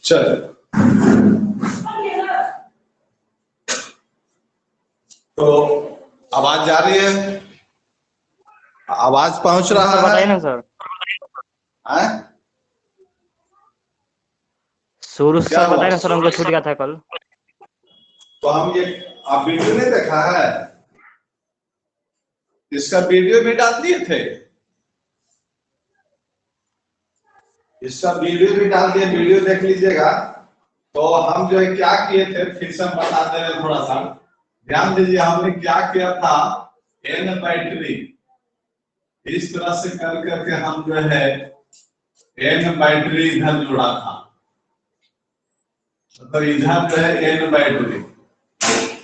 चल तो आवाज जा रही है, आवाज पहुंच रहा है? बताइए ना सर। शुरू से सर बताइए ना सर, हमको छूट गया था कल। तो हम ये आप वीडियो नहीं देखा है? इसका वीडियो भी डाल दिए थे, इसका वीडियो भी डाल दिए, वीडियो देख लीजिएगा। तो हम जो है क्या किए थे फिर से हम बताते हैं, थोड़ा सा ध्यान दीजिए। हमने क्या किया था, एन बैटरी इस तरह से कर करके हम जो है एन बैटरी इधर जोड़ा था, तो इधर जो है एन बैटरी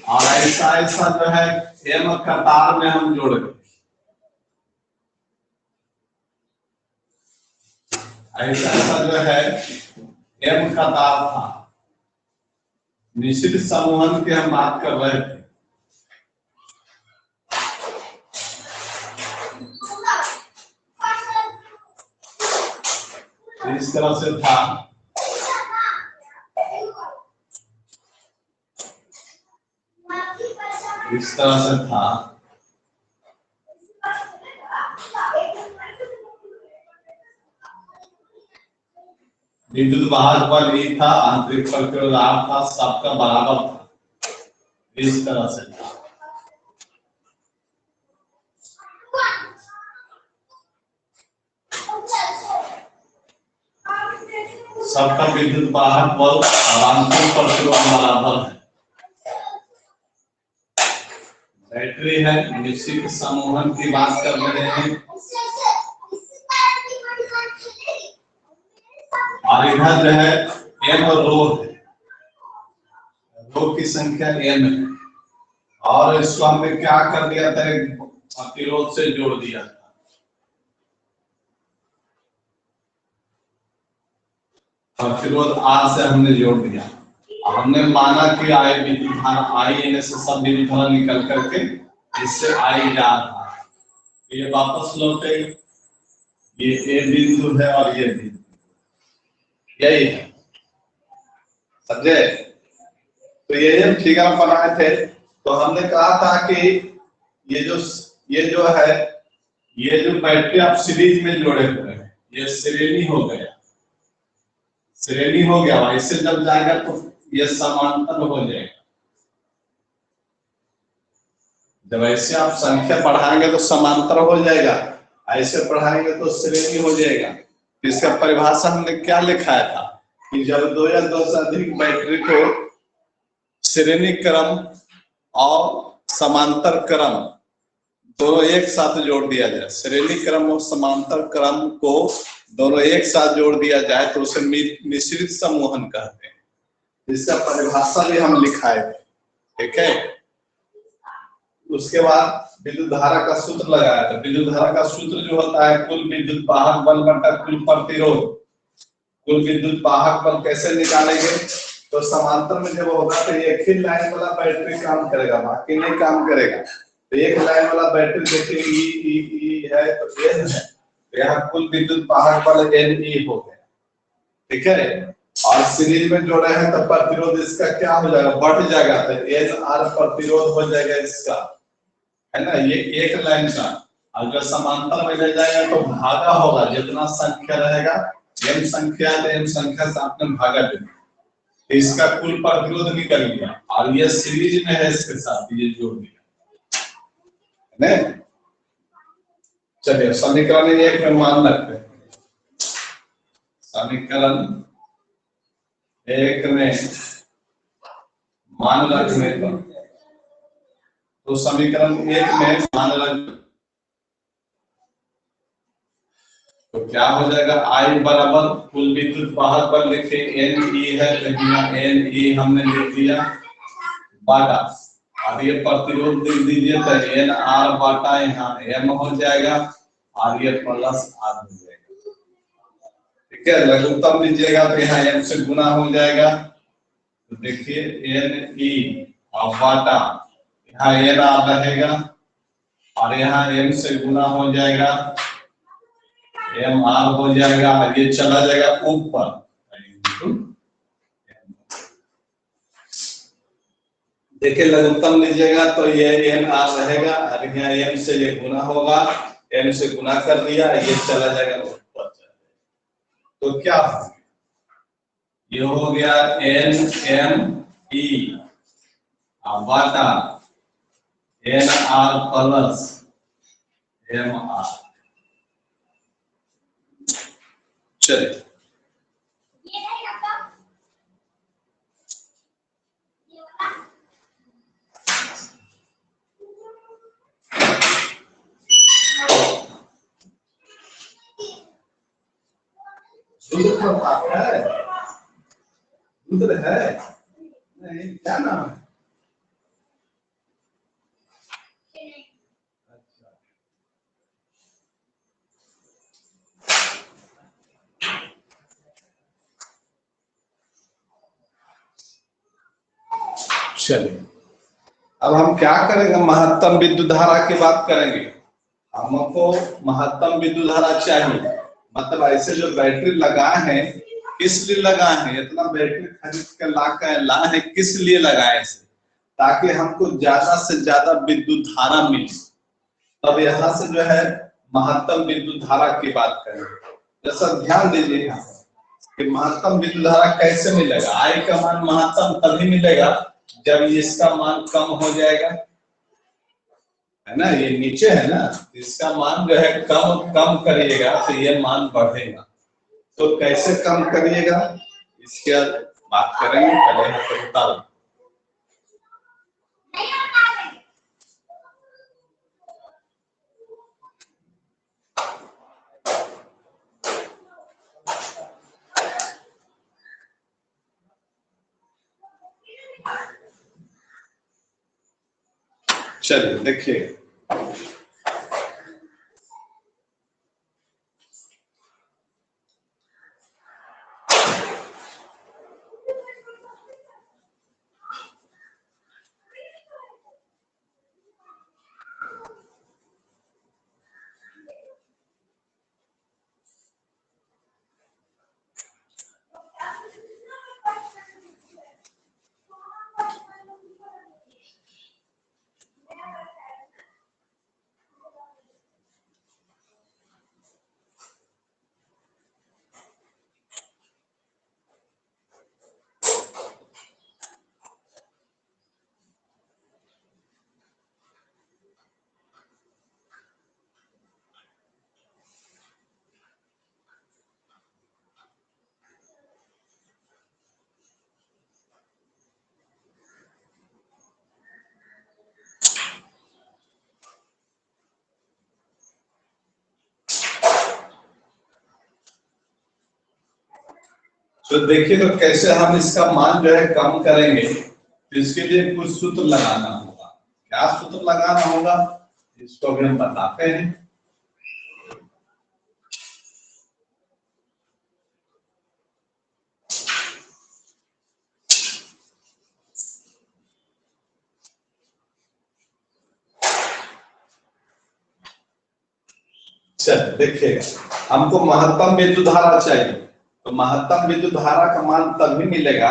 और ऐसा ऐसा जो है एम कतार में हम जोड़ गए, ऐसा ऐसा जो है एम कतार था। निश्चित समूहन की हम बात कर रहे थे। इस तरह से था, इस तरह से था। विद्युत वाहक बल ई था, आंतरिक प्रतिरोध R था, सबका बराबर था, इस तरह से था। सबका विद्युत वाहक बल और आंतरिक प्रतिरोध बराबर है। बैटरी है, निश्चित समूहन की बात कर रहे हैं, और इधर जो है एम रो है, रो की संख्या एम है, और इसको हमने क्या कर दिया था, प्रतिरोध से जोड़ दिया था। प्रतिरोध आर से हमने जोड़ दिया, हमने माना कि आई विद्युत धारा आई एन से सब विद्युत धारा निकल करके इससे आई जा रहा है, ये वापस लौटे, ये ए बिंदु है और ये बिंदु, यही है, समझे? तो ये हम फिगर बनाए थे, तो हमने कहा था कि ये जो है, ये जो बैटरी आप सीरीज में जोड़े हुए हैं, ये श्रेणी हो गया, श्रेणी हो गया। ऐसे जब जाएगा तो ये समांतर हो जाएगा। जब ऐसे आप संख्या बढ़ाएंगे तो समांतर हो जाएगा, ऐसे बढ़ाएंगे तो श्रेणी हो जाएगा। इसका परिभाषा हमने क्या लिखा था कि जब दो या दो से अधिक बैटरी को श्रेणी क्रम और समांतर क्रम दोनों एक साथ जोड़ दिया जाए, श्रेणी क्रम और समांतर क्रम को दोनों एक साथ जोड़ दिया जाए तो उसे मिश्रित समूहन कहते हैं। इसका परिभाषा भी हम लिखाए थे, ठीक है? उसके बाद विद्युत धारा का सूत्र लगाया था। विद्युत धारा का सूत्र जो होता है कुल विद्युत वाहक बल बटा कुल प्रतिरोध। कुल विद्युत वाहक बल कैसे निकालेंगे, तो समांतर में जब होगा तो एक ही लाइन वाला बैटरी काम करेगा, बाकी नहीं काम करेगा। तो एक लाइन वाला बैटरी देखिए ई है तो एन है, तो यहाँ कुल विद्युत वाहक बल एन ई हो गया, ठीक है? और सीरीज में जोड़े हैं तो प्रतिरोध इसका क्या हो जाएगा, बढ़ जाएगा, तो एन आर प्रतिरोध हो जाएगा इसका, है ना? ये एक लाइन का। अगर समांतर में ले जाएगा तो भागा होगा, जितना संख्या रहेगा एम संख्या तो एम संख्या से आपने भागा देना, इसका कुल प्रतिरोध निकल गया, और ये सीरीज में है इसके साथ, ये जोड़ दिया, नहीं? चलिए समीकरण एक में मान रखते हैं, समीकरण एक में मान रखने पर, तो समीकरण एक में मान रख तो क्या हो जाएगा, आई बराबर कुल विद्युत वाहक बल लिखे एन ई है, तो एन ई हमने लिख दिया बाटा, अब ये प्रतिरोध लिख दीजिए तो एन आर बाटा यहाँ एम हो जाएगा, और ये प्लस आर हो जाएगा, ठीक है? लघुत्तम लीजिएगा तो यहाँ एम से गुना हो जाएगा, तो देखिए एन ई और बाटा, यहाँ एन आर रहेगा और यहाँ एम से गुना हो जाएगा, एम आर हो जाएगा, और ये चला जाएगा ऊपर, देखिए लघुत्तम लीजिएगा तो ये एन आर रहेगा और यहाँ एन से ये गुना होगा, एन से गुना कर दिया, ये चला जाएगा ऊपर। तो क्या ये हो गया एन एम ई बाटा n are plus M r. चलिए दूध का बात है, दूध है नहीं, क्या नाम है? अच्छा चलिए अब हम क्या करेंगे, महत्तम विद्युत धारा की बात करेंगे। हमको महत्तम विद्युत धारा चाहिए, मतलब ऐसे जो बैटरी लगाए हैं किस लिए लगाए हैं, इतना बैटरी खरीद के लाए हैं किस लिए लगाए इसे, ताकि हमको ज्यादा से ज्यादा विद्युत धारा मिले। तब यहाँ से जो है महत्तम विद्युत धारा की बात करेंगे। जैसा ध्यान दीजिए यहाँ कि महत्तम विद्युत धारा कैसे मिलेगा, आई का मान महत्तम तभी मिलेगा जब इसका मान कम हो जाएगा, है ना, ये नीचे है ना, इसका मान जो है कम कम करिएगा तो ये मान बढ़ेगा। तो कैसे कम करिएगा इसके बात करेंगे, पहले यहाँ पे बता दो। चलिए देखिए तो देखिए तो कैसे हम इसका मान जो है कम करेंगे, तो इसके लिए कुछ सूत्र लगाना होगा। क्या सूत्र लगाना होगा इसको भी हम बताते हैं। चलिए देखिएगा, हमको महत्तम विद्युत धारा चाहिए, तो महत्तम विद्युत धारा का मान तभी मिलेगा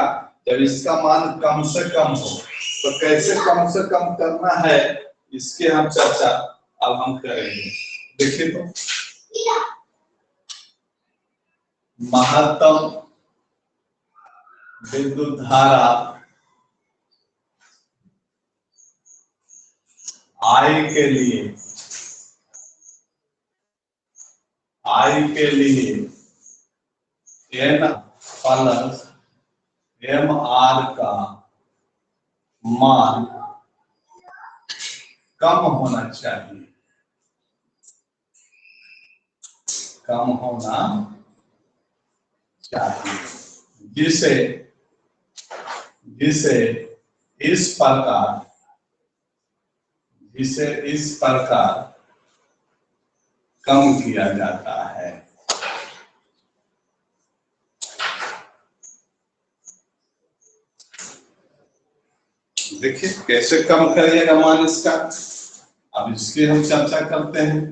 जब इसका मान कम से कम हो। तो कैसे कम से कम करना है इसके हम चर्चा अब हम करेंगे। देखिए तो महत्तम विद्युत धारा आई के लिए एन प्लस एम आर का मान कम होना चाहिए, कम होना चाहिए, जिसे जिसे इस प्रकार कम किया जाता है। देखिए कैसे कम करिएगा मान इसका, अब इसकी हम चर्चा करते हैं।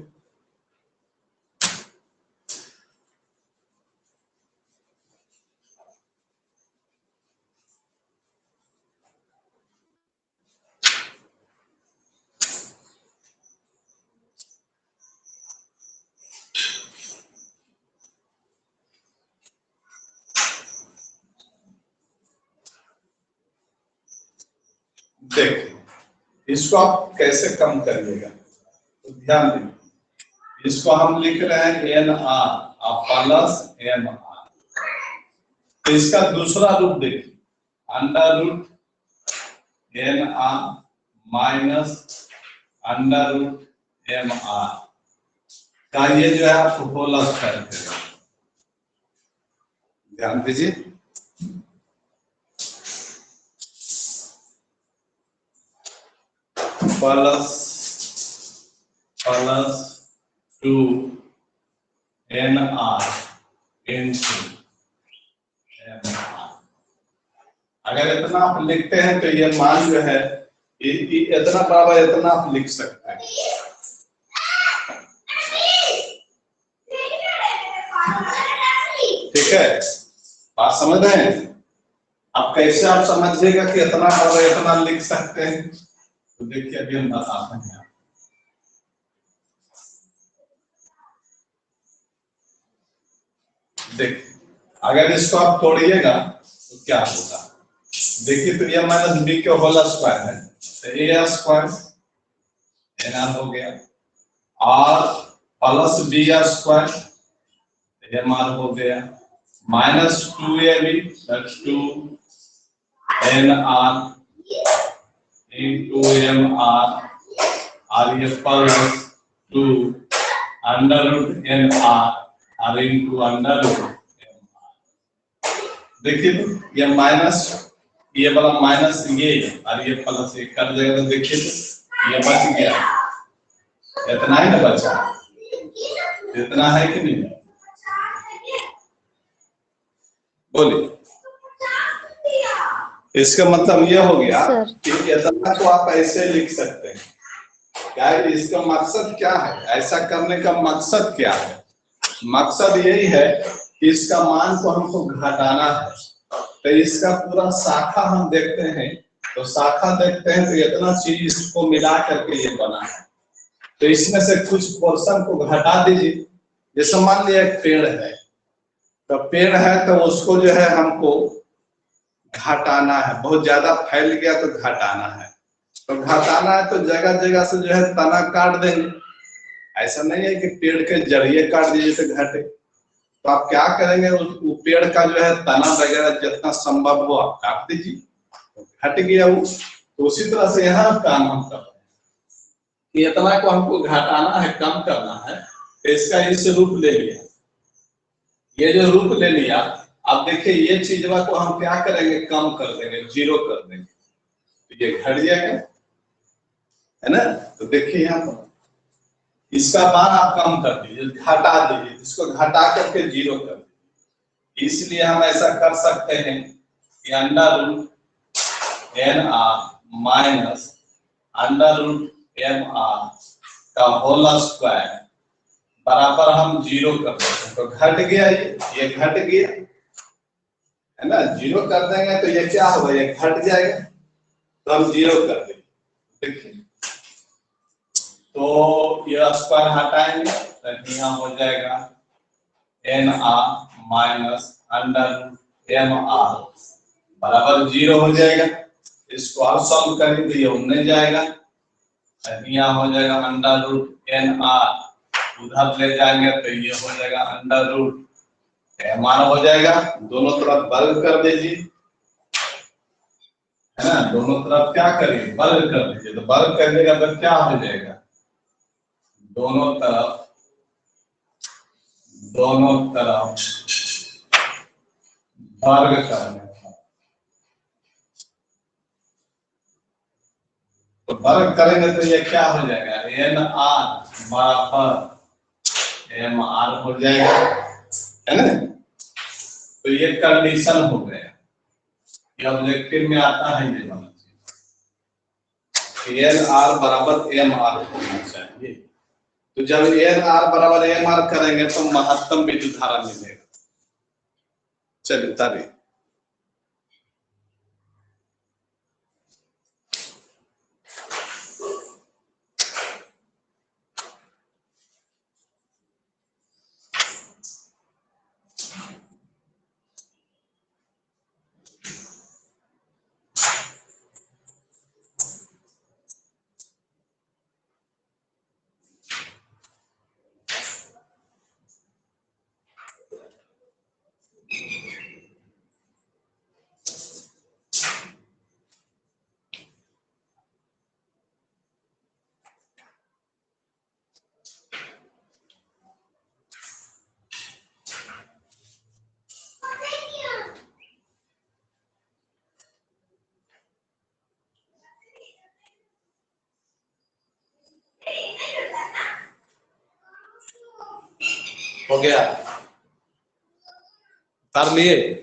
देखिए इसको आप कैसे कम करिएगा, तो ध्यान दीजिए। इसको हम लिख रहे हैं N are plus M R. तो इसका दूसरा रूप देखिए, under root N R minus under root M R का ये जो है आप होल स्क्वायर करेंगे। ध्यान दीजिए, plus plus 2 N R into M R. अगर इतना आप लिखते हैं तो ये मान जो है इतना बराबर इतना आप लिख सकते हैं। ठीक है, बात समझ रहे हैं? अब कैसे आप समझिएगा कि इतना बराबर इतना लिख सकते हैं, तो देखिए अभी हम बताते हैं। देखिए अगर इसको आप तोड़िएगा तो क्या होगा, देखिए तो ये माइनस बी के होल स्क्वायर है, तो ए स्क्वायर एन आर हो गया, और plus b square m are हो गया, minus 2ab that's 2 N R into M r, और ये plus 2 under root N r और into under root M r. देखिए तो ये माइनस, ये वाला माइनस ये और ये प्लस ये कर देगा, तो देखिए तो ये बच गया, इतना ही ना बचा, इतना है कि नहीं, बोलिए। इसका मतलब ये हो गया कि इतना तो आप ऐसे लिख सकते हैं। क्या है इसका मकसद, क्या है ऐसा करने का मकसद क्या है? मकसद यही है कि इसका मान को हमको घटाना है। तो इसका पूरा शाखा हम देखते हैं, तो शाखा देखते हैं तो इतना चीज इसको मिला करके ये बना है। तो इसमें से कुछ पोर्शन को घटा दीजिए। जैसे मान लिया एक पेड़ है, तो पेड़ है तो उसको जो है हमको घटाना है, बहुत ज्यादा फैल गया तो घटाना है। तो घटाना है तो जगह जगह से जो है तना काट देंगे। ऐसा नहीं है कि पेड़ के जड़िए काट दीजिए तो घटे। तो आप क्या करेंगे, उस पेड़ का जो है तना वगैरह जितना संभव हो आप काट दीजिए, तो घट गया वो। तो उसी तरह से यहाँ काम हम कर रहे हैं कि इतना को हमको घटाना है, कम करना है, तो इसका इस रूप ले लिया। ये जो रूप ले लिया, अब देखिए ये चीजवा को हम क्या करेंगे, कम कर देंगे, जीरो कर देंगे, तो ये घट जाएगा, है ना। तो देखिए यहाँ पर इसका मान आप कम कर दीजिए, घटा दीजिए, इसको घटा करके जीरो कर दीजिए। इसलिए हम ऐसा कर सकते हैं कि under root N R minus under root M R का होल स्क्वायर बराबर हम जीरो कर देते हैं। तो घट गया, ये घट गया, है ना। जीरो कर देंगे तो ये क्या होगा, ये घट जाएगा, तो हम जीरो कर देंगे। देखिए तो ये स्क्वायर हटाएंगे तो यहाँ हो जाएगा N R minus under M R बराबर जीरो हो जाएगा। इसको और सॉल्व करेंगे तो ये उनने जाएगा, यहाँ हो जाएगा अंडर रूट एन आर, उधर ले जाएंगे तो ये हो जाएगा अंडर रूट एम आर हो जाएगा। दोनों तरफ वर्ग कर दीजिए, है ना। दोनों तरफ क्या करिए, वर्ग कर दीजिए। तो वर्ग करिएगा तो क्या हो जाएगा, दोनों तरफ वर्ग करने, तो वर्ग करेंगे तो ये क्या हो जाएगा, एन आर बराबर एम आर हो जाएगा, है ना। तो ये कंडीशन हो गया, ये ऑब्जेक्टिव में आता है ये वाला चीज, एन आर बराबर एम आर होना चाहिए। तो जब एन आर बराबर एम आर करेंगे तो महत्तम विद्युत धारा मिलेगा। चलिए तारीख हो गया, कर लिए।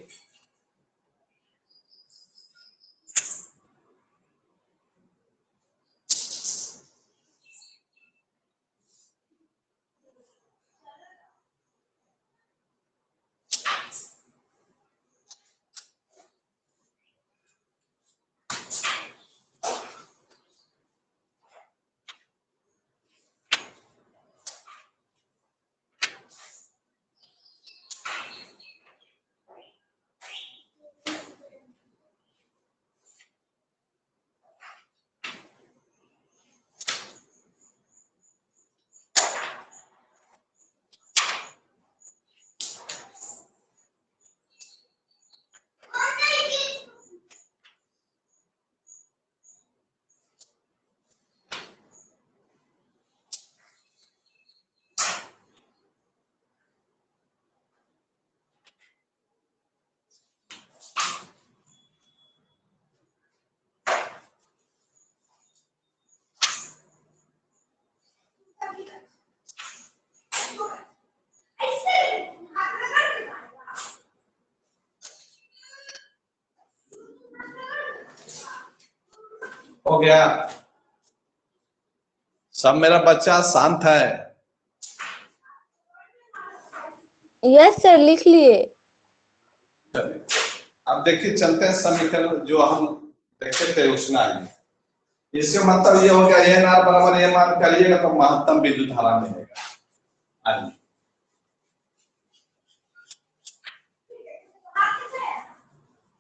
हो गया, सब मेरा बच्चा शांत है। यस सर, लिख लिए। चलिए, अब देखिए चलते हैं समीकरण जो हम देखे थे उसमें आगे। इसका मतलब ये हो गया एन आर बराबर एम आर करिएगा तो महत्तम विद्युत धारा मिलेगा। आइए,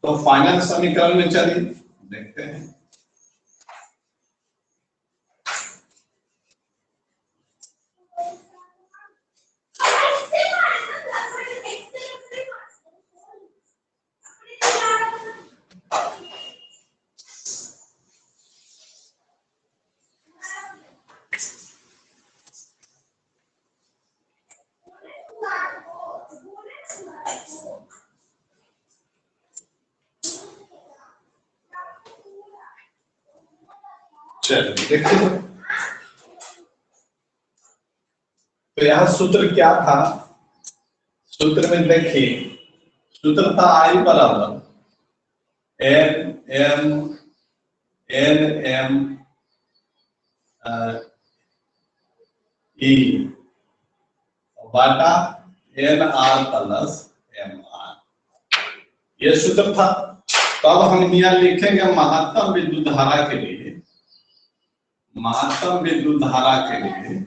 तो फाइनल समीकरण में चलिए देखते हैं। चलिए देखिए, तो यह सूत्र क्या था? सूत्र में देखिए, सूत्र था आई बराबर n m n m e बाटा n are plus M r, ये सूत्र था। तब हम यहाँ लिखेंगे महत्तम विद्युत धारा के लिए, महत्तम विद्युत धारा के लिए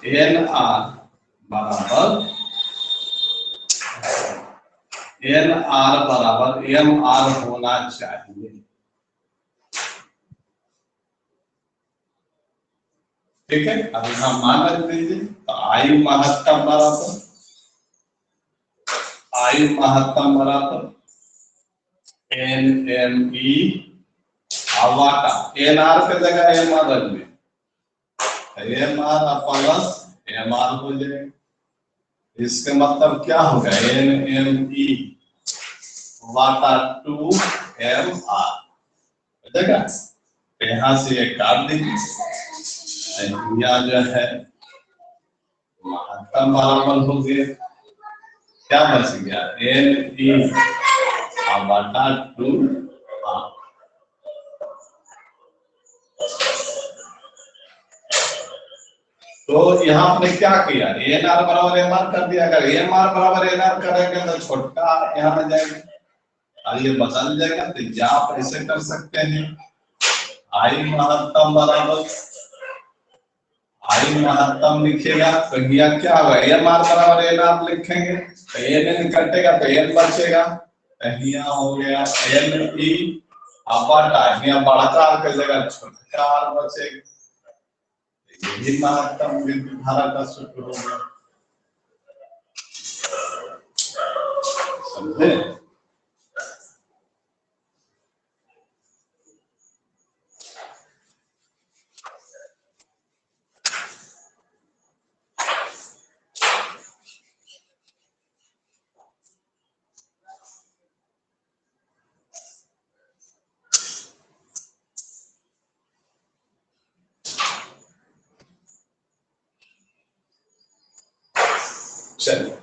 एन आर बराबर एम आर होना चाहिए। ठीक है, अभी हम मान रख दीजिए, तो आई महत्तम बराबर एन एम ई वाटा, एन आर के जगह एम आर रख दें, M R plus M R हो जाएगा। इसका मतलब क्या होगा? एन एम ई वाटा 2 एम आर हो जाएगा। यहाँ से ये काट दीजिए, यहाँ जो है महत्तम बराबर हो गया, क्या बच गया? एन ई वाटा 2 आर। तो यहाँ आपने क्या किया? एन आर बराबर एम आर कर दिया। अगर एम आर बराबर एन आर करेंगे तो छोटा यहाँ आ जाएगा और ये बदल जाएगा। तो या आप ऐसे कर सकते हैं, आई महत्तम बराबर आई महत्तम लिखेगा तो यहाँ क्या होगा? एम आर बराबर एन आर लिखेंगे तो एन एन कटेगा तो एन बचेगा। यहाँ हो गया एन ई बटा, यहाँ बड़का आर की जगह छोटा आर बचेगा। यही महत्तम विद्युत धारा का सूत्र हो गया। समझे? चलिए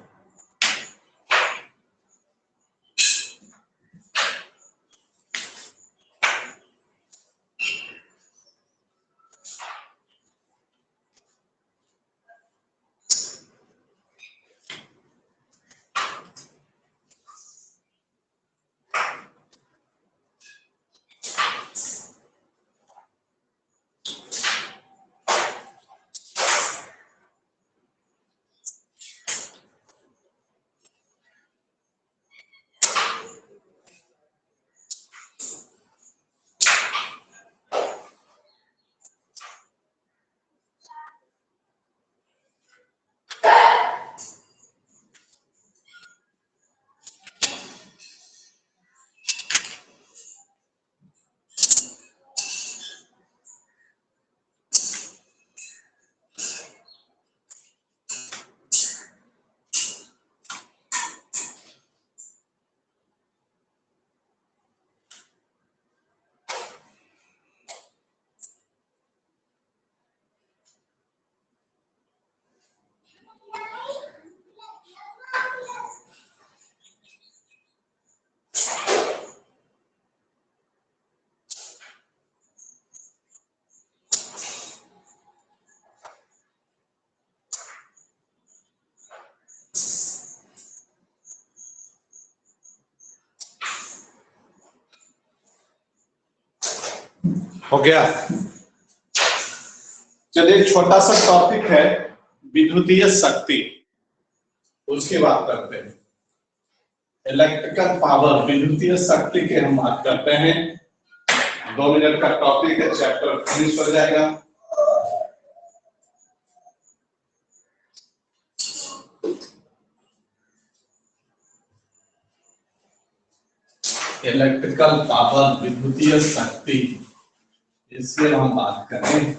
हो गया। चलिए एक छोटा सा टॉपिक है विद्युतीय शक्ति, उसकी बात करते हैं। इलेक्ट्रिकल पावर, विद्युतीय शक्ति के हम बात करते हैं। 2 मिनट का टॉपिक है, चैप्टर फिनिश हो जाएगा। इलेक्ट्रिकल पावर, विद्युतीय शक्ति, इससे हम बात करें।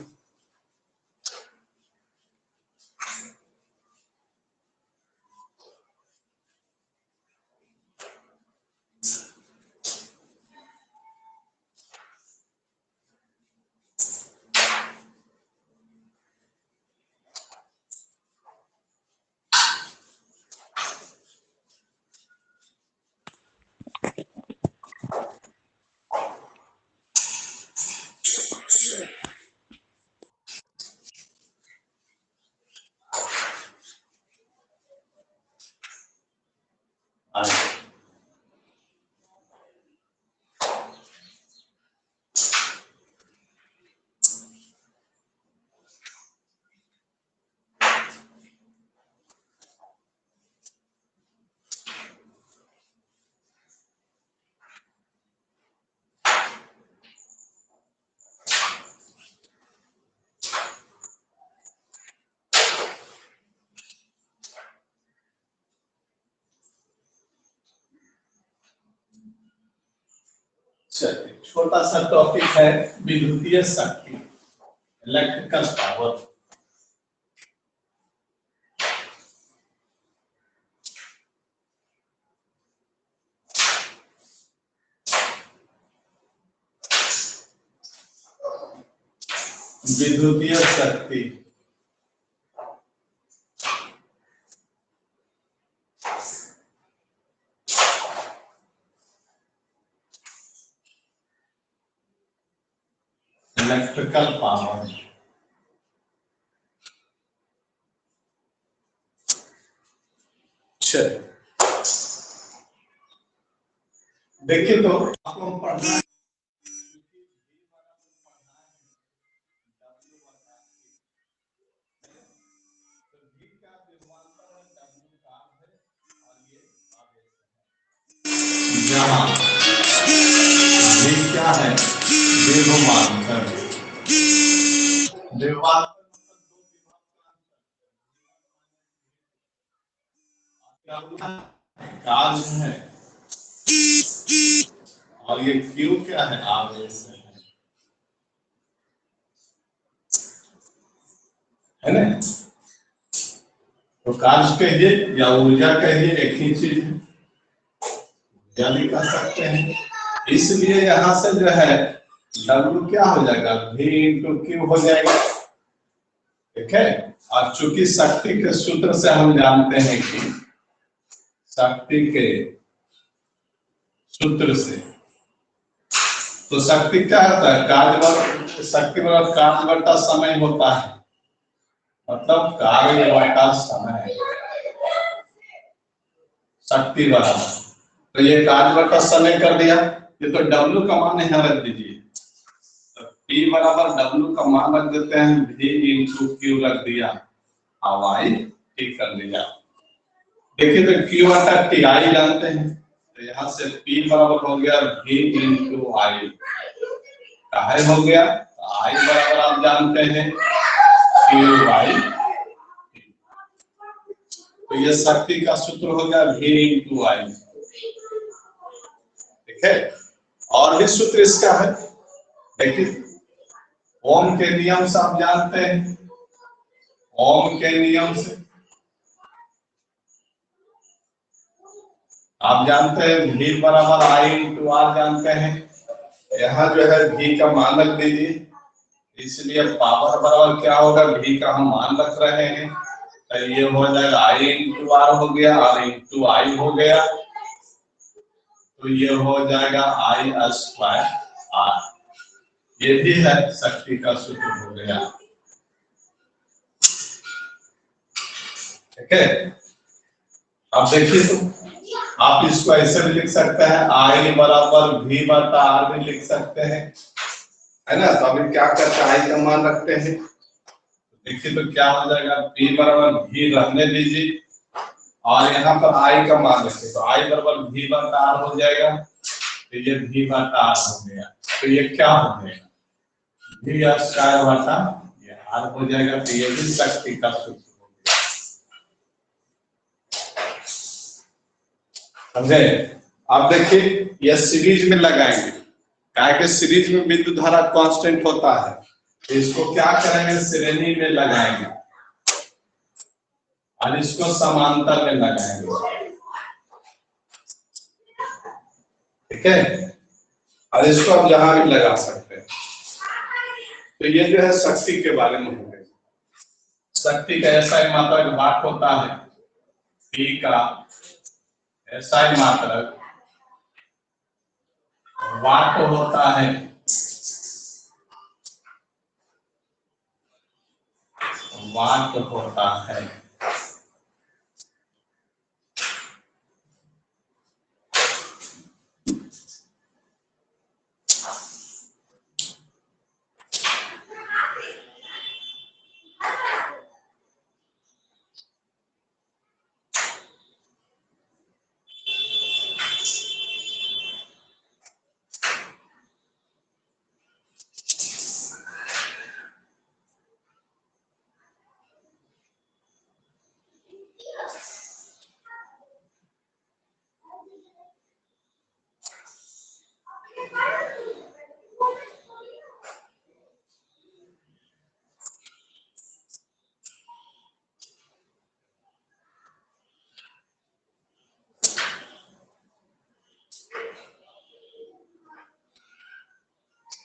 चलिए छोटा सा टॉपिक है विद्युतीय शक्ति, इलेक्ट्रिकल पावर। विद्युतीय शक्ति, इलेक्ट्रिकल पावर। चलिए देखिए, तो आपको पढ़ना है जहाँ V क्या है, विभवांतर। विभवांतर कार्य है, और ये Q क्या है, आवेश है ना। तो कार्य कहिए या ऊर्जा कहिए, एक ही चीज है, ऊर्जा भी कह सकते हैं। इसलिए यहां से जो है W क्या हो जाएगा, V × Q हो जाएगा। ठीक है। और चूंकि शक्ति के सूत्र से हम जानते हैं कि शक्ति के सूत्र से, तो शक्ति क्या होता है, कार्य शक्ति बराबर कार्य बटा समय होता है, मतलब कार्य बटा समय शक्ति बराबर। तो ये कार्य बटा समय कर दिया, ये तो W का मान यहाँ रख दीजिए, तो P बराबर W का मान रख देते हैं, V इंटू Q रख दिया, अब I T कर दिया। देखिए तो Q बटा T I जानते हैं, तो यहाँ से P बराबर हो गया V इंटू I, काहे हो गया, I बराबर आप जानते हैं Q बाई, तो ये शक्ति का सूत्र हो गया V इंटू I। ठीक है। और भी सूत्र इसका है, देखिए ओम के नियम से आप जानते हैं, ओम के नियम से आप जानते हैं V बराबर I इंटू R जानते हैं, यहाँ जो है V का मान रख दीजिए, इसलिए पावर बराबर क्या होगा, V का हम मान रख रहे हैं, तो ये हो जाएगा I इंटू R हो गया, R इंटू I हो गया, तो ये हो जाएगा I स्क्वायर R, ये भी है शक्ति का सूत्र हो गया। ठीक है। अब देखिए तो आप इसको ऐसे भी लिख सकते हैं, I बराबर V बटा R भी लिख सकते हैं, है ना। तो अभी क्या करते हैं, I का मान रखते हैं, देखिए तो क्या हो जाएगा, P बराबर V रहने दीजिए और यहाँ पर I का मान रखें, तो I बराबर V बटा R हो जाएगा, तो ये V बटा R हो गया, तो ये क्या हो जाएगा, V स्क्वायर बटा ये R हो जाएगा, तो ये भी शक्ति का सूत्र हो गया। समझे। अब देखिए ये सीरीज में लगाएंगे, क्या कि सीरीज में विद्युत धारा कांस्टेंट होता है, तो इसको क्या करेंगे, श्रेणी में लगाएंगे और इसको समांतर में लगाएंगे। ठीक है। और इसको आप जहां भी लगा सकते हैं। तो ये जो है शक्ति के बारे में हो गया। शक्ति का SI मात्रक वाट होता है, P का SI मात्रक वाट होता है, वाट होता है।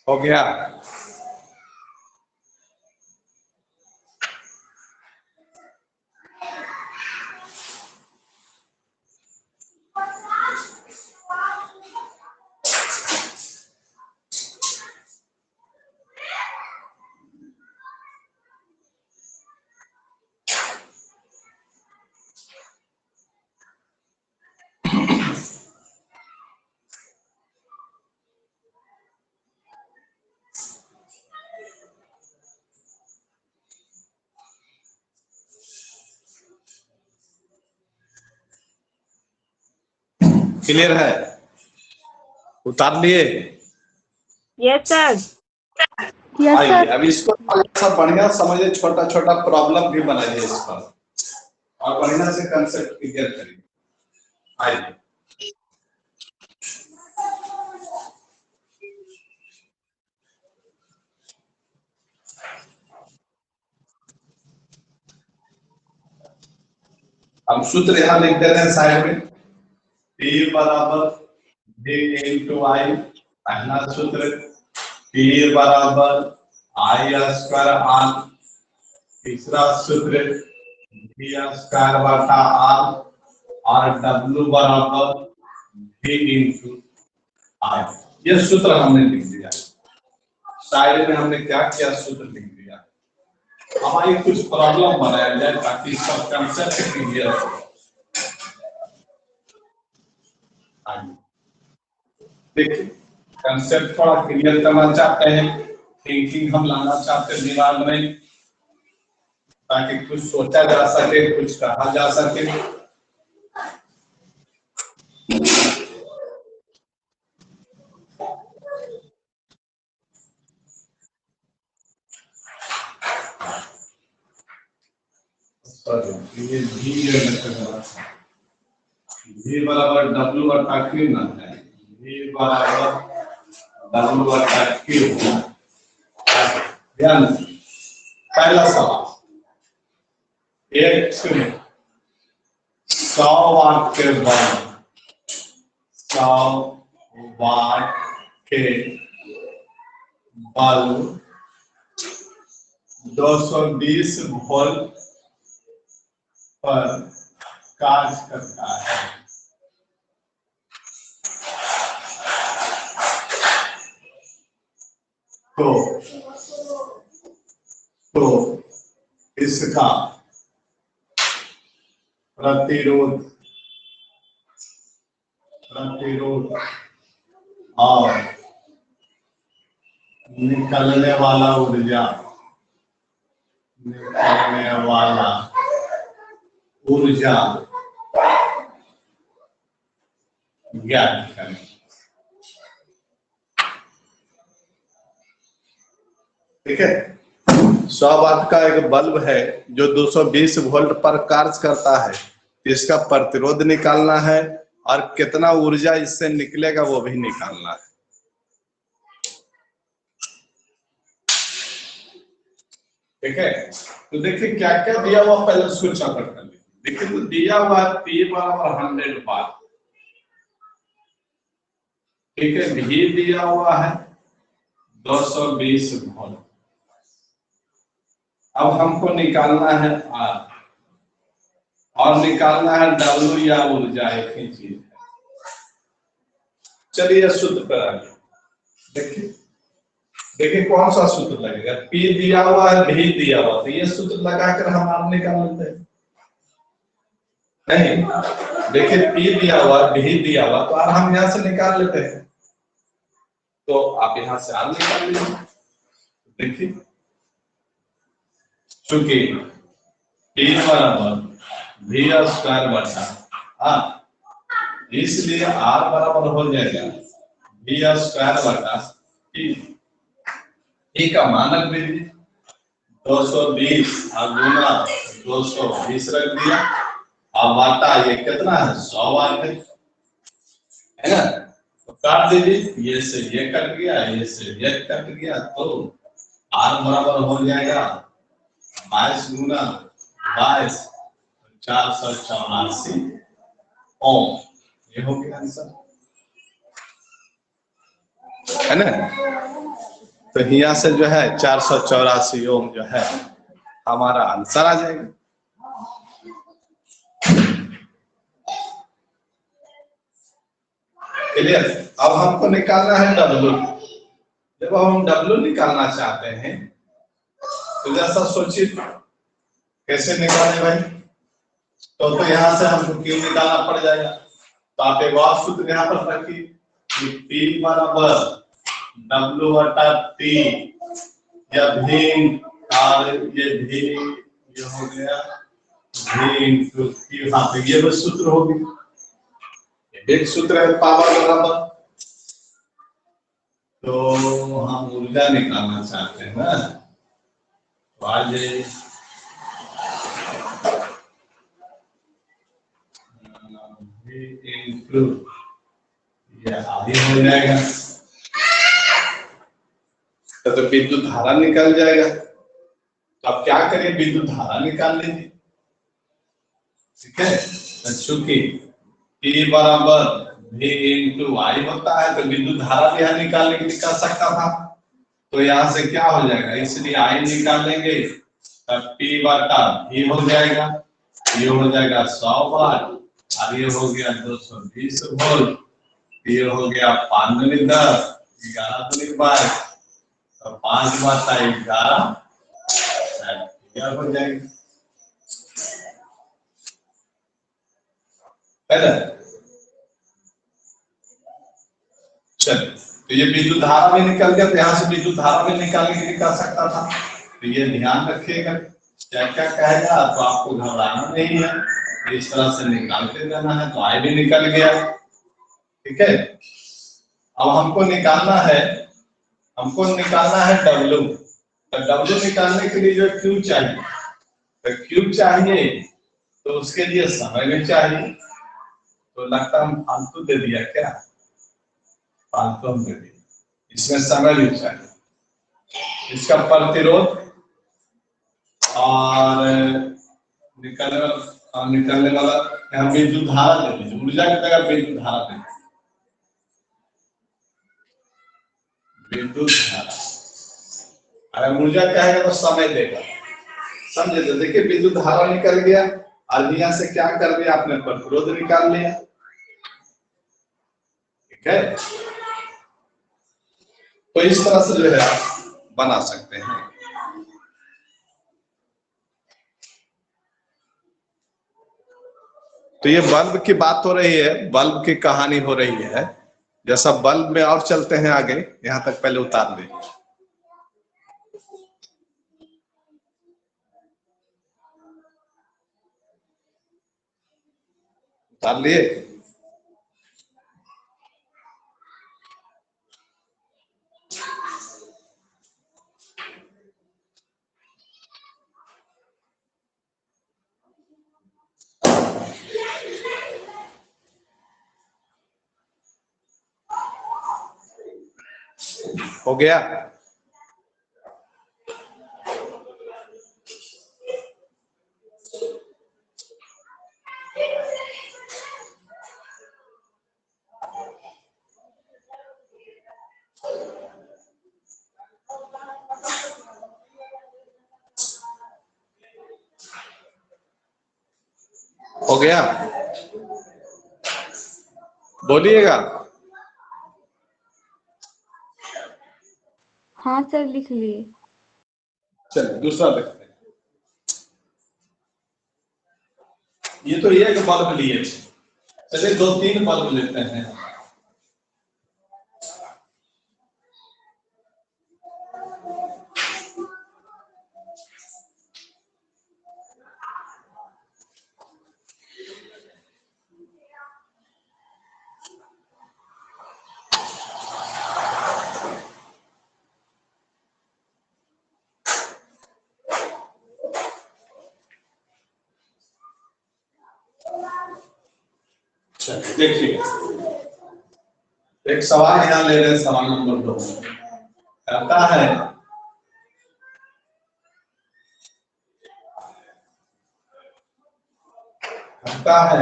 हो गया। क्लियर है, उतार लिए। Yes sir. यस आइए सर। अब इसको थोड़ा बढ़िया समझिए, छोटा छोटा प्रॉब्लम भी बनाइए इस पर और बढ़िया से कंसेप्ट क्लियर करिए। आइए हम सूत्र यहाँ लिख दे रहे हैं साइड में, P बराबर V इंटू I, पहला सूत्र P बराबर I स्क्वायर R, तीसरा सूत्र V स्क्वायर बटा R और W बराबर V इंटू R। ये सूत्र हमने लिख दिया। साइड में हमने क्या किया, सूत्र लिख दिया। हमारी कुछ प्रॉब्लम बनाया जाए ताकि सब कंसेप्ट क्लियर हो। देखिए कंसेप्ट थोड़ा क्लियर करना चाहते हैं, थिंकिंग हम लाना चाहते हैं दिमाग में, ताकि कुछ सोचा जा सके, कुछ कहा जा सके। ये V बराबर W बटा Q ना है, V बराबर W बटा Q। ध्यान, पहला सवाल, एक 100 वाट के बल्ब, 100 वाट के बल्ब 220 वोल्ट पर कार्य करता है। तो इसका प्रतिरोध और निकलने वाला ऊर्जा ज्ञात करें। ठीक है, 100 वाट का एक बल्ब है जो 220 वोल्ट पर कार्य करता है। इसका प्रतिरोध निकालना है और कितना ऊर्जा इससे निकलेगा वो भी निकालना है। ठीक है, तो देखिए क्या क्या दिया हुआ, पहले उसको चौकट कर लीजिए। देखिए तो दिया हुआ है P बराबर 100 वाट। ठीक है, V दिया हुआ है 220 वोल्ट। अब हमको निकालना है R और निकालना है W या ऊर्जा, एक ही चीज है। चलिए सूत्र पर आइए। देखिए कौन सा सूत्र लगेगा, P दिया हुआ है, V दिया हुआ, तो ये सूत्र लगाकर हम R निकाल लेते हैं। नहीं, देखिए P दिया हुआ, V दिया हुआ, तो R हम यहाँ से निकाल लेते हैं। तो आप यहाँ से R निकाल लीजिए। देखिए चूंकि P बराबर V स्क्वायर बटा R, इसलिए R बराबर हो जाएगा V स्क्वायर बटा P। का मानक विधि 220 गुना 220 रख दिया, अब वाटा ये कितना है, 100 वाट है ना। तो काट दीजिए, ये से ये कट गया, ये से ये कट गया, तो R बराबर हो जाएगा 22 गुना 22 484 ओम। ये हो गया आंसर, है ना। तो यहाँ से जो है 484 ओम जो है हमारा आंसर आ जाएगा। क्लियर। अब हमको निकालना है W। जब हम W निकालना चाहते हैं तो जैसा सोचिए कैसे निकाले भाई, तो यहाँ से हमको Q निकालना पड़ जाएगा। तो आप एक और सूत्र यहाँ पर रखिए, P बराबर W बटा T या V, और ये V ये हो गया V इंटू Q। हाँ, तो ये भी सूत्र होगी, एक सूत्र है पावर बराबर। तो हम ऊर्जा निकालना चाहते हैं ना, तो आज इंटू ये आगे हो जाएगा, तो विद्युत धारा निकल जाएगा। तो अब क्या करें, विद्युत धारा निकाल लीजिए। ठीक है, चूंकि P बराबर V इंटू I होता है, तो विद्युत धारा भी यहाँ निकाल सकता था। तो यहाँ से क्या हो जाएगा, इसलिए I निकालेंगे तब P बटा V हो जाएगा, ये हो जाएगा 100 वाट और ये हो गया 220 वोल्ट, ये हो गया 5 दूनी 10, 11 दूनी 22, तो 5 बटा 11 एम्पियर हो जाएगी। चलिए, तो ये विद्युत धारा भी निकल गया, तो यहाँ से विद्युत धारा भी निकालने के लिए कर सकता था, तो ये ध्यान रखिएगा क्या क्या कहेगा, तो आपको घबराना नहीं है, इस तरह से निकालते जाना है। तो आई भी निकल गया, ठीक है। अब हमको निकालना है डब्ल्यू, तो डब्ल्यू निकालने के लिए जो क्यू चाहिए, तो क्यू चाहिए तो उसके लिए समय भी चाहिए, तो लगता है हम फालतू दे दिया क्या, फालतू हम दे दिया, इसमें समय भी चाहिए। इसका प्रतिरोध और निकलने वाला हम विद्युत धारा दे दीजिए, ऊर्जा की जगह विद्युत धारा दे दीजिए, विद्युत धारा। अगर ऊर्जा कहेगा तो समय देगा, समझे। तो देखिए विद्युत धारा निकल गया और यहाँ से क्या कर दिया आपने, प्रतिरोध निकाल लिया, ठीक है। तो इस तरह से जो है बना सकते हैं। तो ये बल्ब की बात हो रही है, बल्ब की कहानी हो रही है। जैसा बल्ब में और चलते हैं आगे, यहां तक पहले उतार दे, उतार लिए। हो गया। हो गया, बोलिएगा। हाँ सर, लिख लिए। चलिए दूसरा देखते हैं। ये तो एक बल्ब लिए, चलिए 2-3 बल्ब लेते हैं। चलिए देखिए, एक सवाल यहाँ ले रहे हैं, सवाल नंबर 2 कहता है कहता है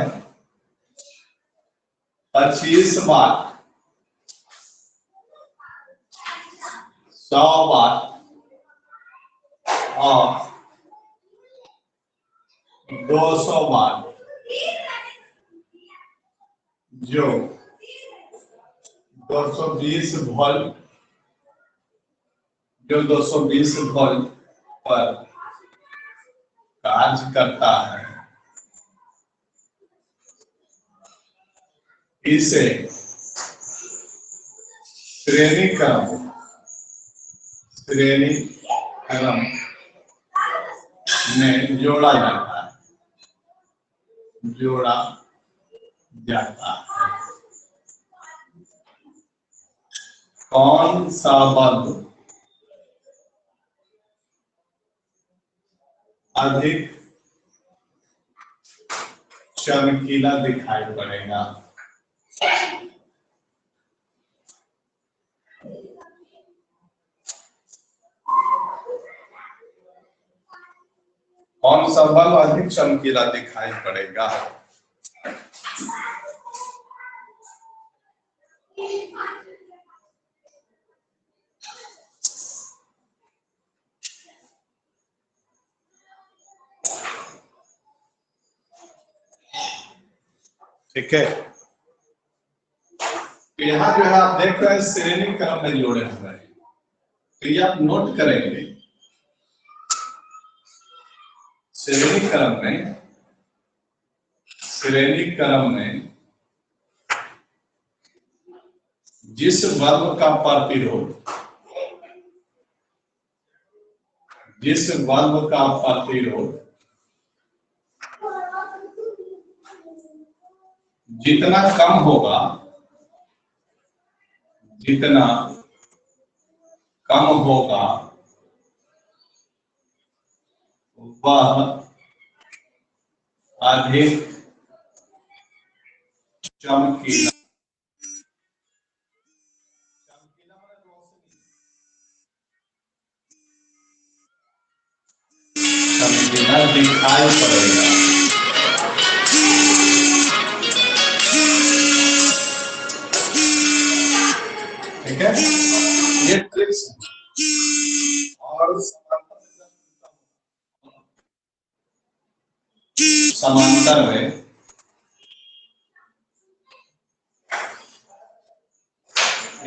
25 वाट, 100 वाट और 200 वाट जो 220 वोल्ट, जो 220 वोल्ट पर कार्य करता है, इसे श्रेणी क्रम में जोड़ा जाता है, जोड़ा जाता है। कौन सा बल्ब अधिक चमकीला दिखाई पड़ेगा? कौन सा बल्ब अधिक चमकीला दिखाई पड़ेगा? ठीक है, तो यहाँ जो है आप देख रहे हैं श्रेणी क्रम में जोड़े हुए हैं, तो ये आप नोट करेंगे श्रेणी क्रम में जिस वर्ग का प्रतिरोध जितना कम होगा वह अधिक चमकीला दिखाई पड़ेगा। ठीक है, ये ट्रिक्स और समांतर में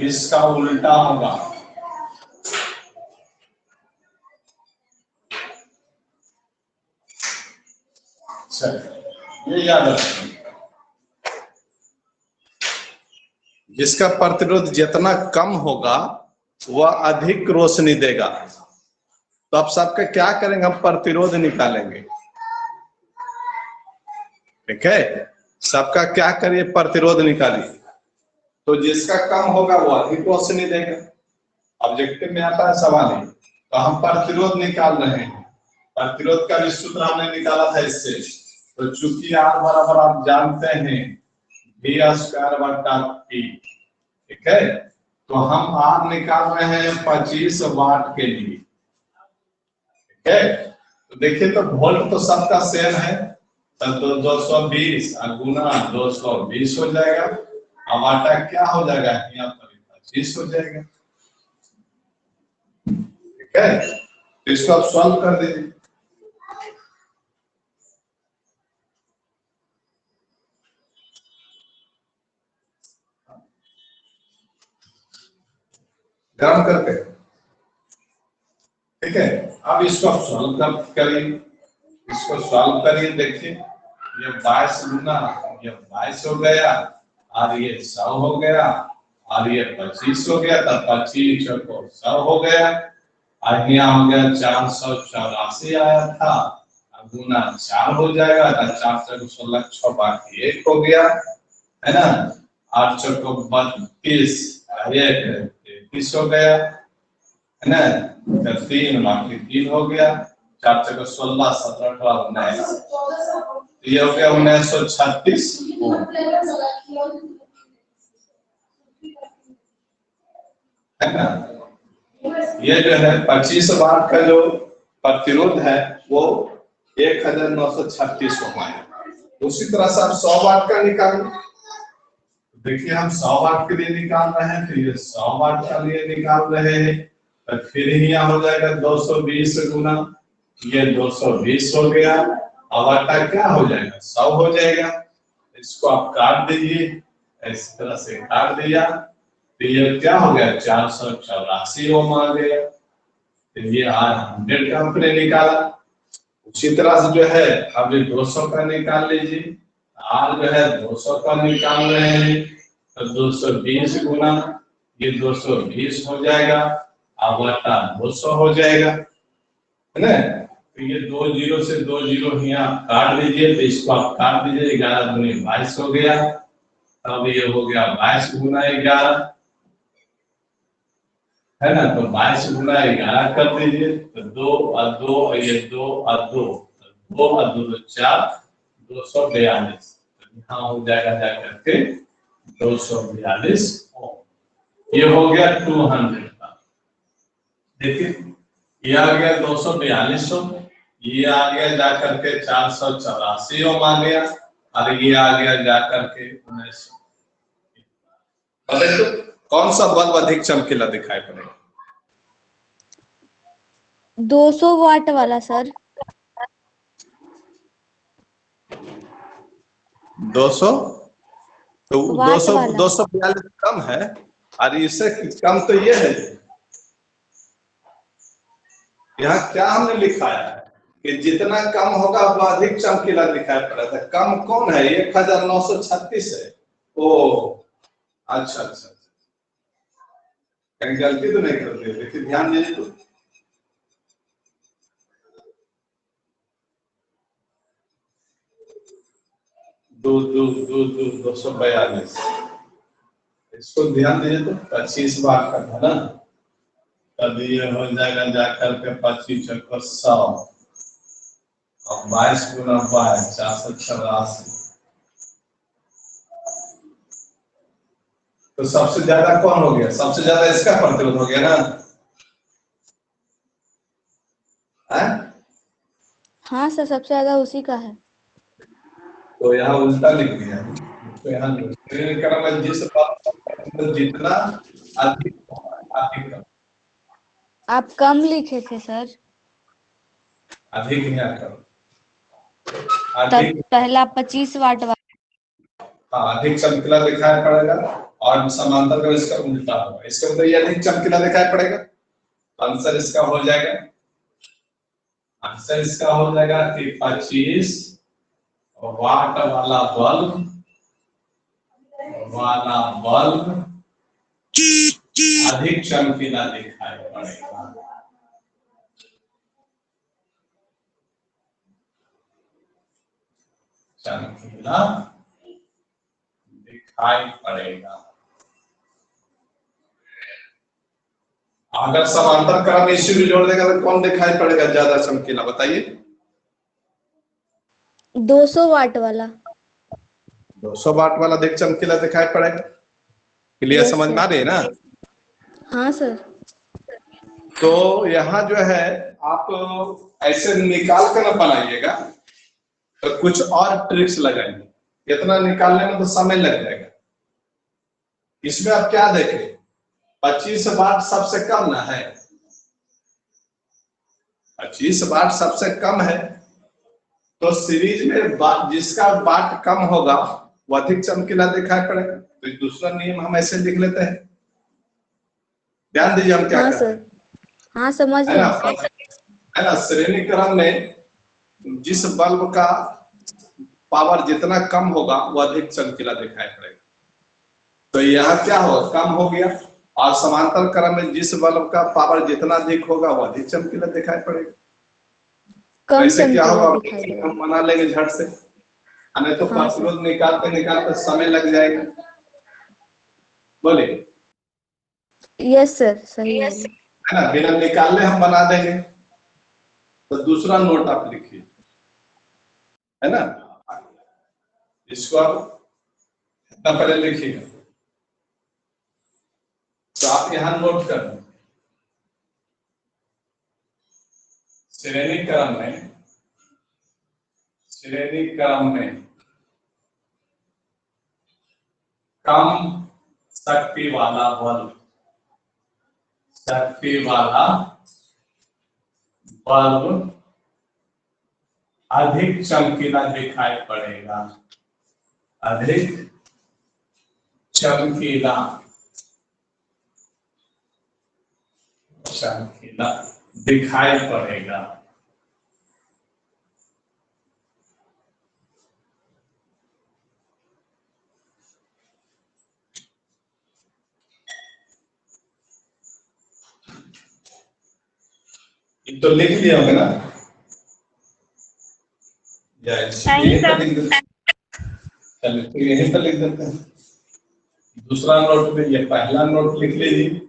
इसका उल्टा होगा। ये याद रखें, जिसका प्रतिरोध जितना कम होगा वह अधिक रोशनी देगा। तो आप सबका क्या करेंगे, हम प्रतिरोध निकालेंगे। ठीक है, सबका क्या करिए, प्रतिरोध निकालिए। तो जिसका कम होगा वो अधिक रोशनी देगा। ऑब्जेक्टिव में आता है सवाल ही, तो हम प्रतिरोध निकाल रहे हैं। प्रतिरोध का भी सूत्र हमने निकाला था इससे। तो चूंकि R बराबर आप जानते हैं V²/T, ठीक है, तो हम R निकाल रहे हैं 25 वाट के लिए। ठीक है, तो देखिए तो वोल्ट तो सबका सेम है, तो 220 गुना 220 हो जाएगा। अब आटा क्या हो जाएगा, यहाँ पर 25 हो जाएगा। ठीक है, तो इसको आप सॉल्व कर दीजिए। गरम करके, ठीक है, अब इसको आप सॉल्व करिए। इसको सॉल्व करिए, देखिए ये 22 गुना ये 22 हो गया, और ये 100 हो गया, और ये 25 हो गया, तब 25 को 100 हो गया, और यहाँ हो गया 484 आया था, गुना 4 हो जाएगा, तो 4 से 16 6 बाकी 1 हो गया, है ना। 8 चौको 32, 33 हो गया, है ना। 3 बाकी 3 हो गया, 4 चौको 16 17 18 19, ये हो गया 1936। है ना, ये जो है 25 वाट का जो प्रतिरोध है वो 1936 ओम है। उसी तरह से आप 100 वाट का निकालें। देखिए हम 100 वाट के लिए निकाल रहे हैं, तो ये 100 वाट के लिए निकाल रहे हैं, तो फिर ही यहाँ हो जाएगा 220 गुना ये 220 हो गया। अब आटा क्या हो जाएगा, 100 हो जाएगा। इसको आप काट दीजिए, इस तरह से काट दिया, तो ये क्या हो गया 484 ओम आ गया। तो ये R100 का हमने निकाला। उसी तरह से जो है अब ये 200 का निकाल लीजिए। R जो है 200 का निकाल रहे हैं, तो 220 गुना ये 220 हो जाएगा, अब आटा 200 हो जाएगा, है ना। तो ये 2 जीरो से 2 जीरो यहाँ काट दीजिए, तो इसको आप काट दीजिए, 11 दूनी 22 हो गया। अब ये हो गया 22 गुना 11, है ना। तो 22 गुना 11 कर दीजिए, तो 2 और 2 ये 2 और 2 2 और 2 4 242, यहाँ हो जाएगा जाकर के 242 ओम। ये हो गया 200 का। देखिए ये आ गया 242 ओम, ये आ गया जाकर के 484 ओम आ गया, और ये आ गया जाकर के 1900। तो कौन सा बल्ब अधिक चमकीला दिखाई पड़ेगा? 200 वाट वाला सर। 200 तो वाट 200 वाला 242 कम है और इससे कम तो ये है। यहाँ क्या हमने लिखा है कि जितना कम होगा वो अधिक चमकीला दिखाई पड़ा था। कम कौन है? 1936 है। ओ अच्छा अच्छा, कहीं गलती तो नहीं कर दी? देखिए ध्यान दीजिए तो, दो दो दो दो 242, इसको ध्यान दीजिए तो 25 बार का था ना, तब ये हो जाएगा जाकर के 25 चक्कर 100 और 22 गुना 22 484। तो सबसे ज्यादा कौन हो गया? सबसे ज्यादा इसका प्रतिरोध हो गया ना? है? हाँ सर, सबसे ज्यादा उसी का है। तो यहाँ उल्टा लिख दिया। तो यहाँ क्रम जिस बात जितना अधिक अधिक कम, आप कम लिखे थे सर, अधिक यहाँ करो, तब अधिक। पहला 25 वाट वाला। हाँ, अधिक चमकीला दिखाई पड़ेगा और समांतर का इसका उल्टा होगा। इसका मतलब ये अधिक चमकीला दिखाई पड़ेगा। आंसर इसका हो जाएगा, आंसर इसका हो जाएगा कि 25 वाट वाला बल्ब अधिक चमकीला दिखाई पड़ेगा। चमकीला दिखाई पड़ेगा। अगर समांतर क्रम इसी में जोड़ देगा तो कौन दिखाई पड़ेगा ज्यादा चमकीला? बताइए। 200 वाट वाला। 200 वाट वाला अधिक चमकीला दिखाई पड़ेगा। क्लियर? यस समझ में आ सर। रही है ना? हाँ सर। तो यहाँ जो है आप ऐसे निकाल कर न बनाइएगा, तो कुछ और ट्रिक्स लगाइए। इतना निकालने में तो समय लग जाएगा। इसमें आप क्या देखें, 25 वाट सबसे कम ना है, 25 वाट सबसे कम है। तो सीरीज में जिसका वाट कम होगा वो अधिक चमकीला दिखाई पड़ेगा। तो दूसरा नियम हम ऐसे लिख लेते हैं। ध्यान दीजिए हम क्या हाँ करते सर। हैं, हाँ समझ है रहे ना? हैं सर। है ना? श्रेणी क्रम में जिस बल्ब का पावर जितना कम होगा वो अधिक चमकीला दिखाई पड़ेगा। तो यहाँ क्या होगा? कम हो गया। और समांतर क्रम में जिस बल्ब का पावर जितना अधिक होगा वो अधिक चमकीला दिखाई पड़ेगा। कम वैसे क्या चमकीला होगा? दिखाई देगा। हम बना लेंगे झट से, नहीं तो हाँ सर। प्रतिरोध निकालते निकालते समय लग जाएगा। बोलिए। यस सर, सही है। है ना? बिना निकालने हम बना देंगे। तो दूसरा नोट आप लिखिए, है ना? इसको आप इतना पहले लिखिएगा। तो आप यहां नोट कर लो, श्रेणी क्रम में कम शक्ति वाला बल्ब अधिक चमकीला दिखाई पड़ेगा। अधिक चमकीला दिखाई पड़ेगा। तो लिख लिया होगा ना? नहीं यहीं पर सर। लिख देते। चलिए तो यहीं पर लिख देते हैं। दूसरा नोट में ये पहला नोट लिख लीजिए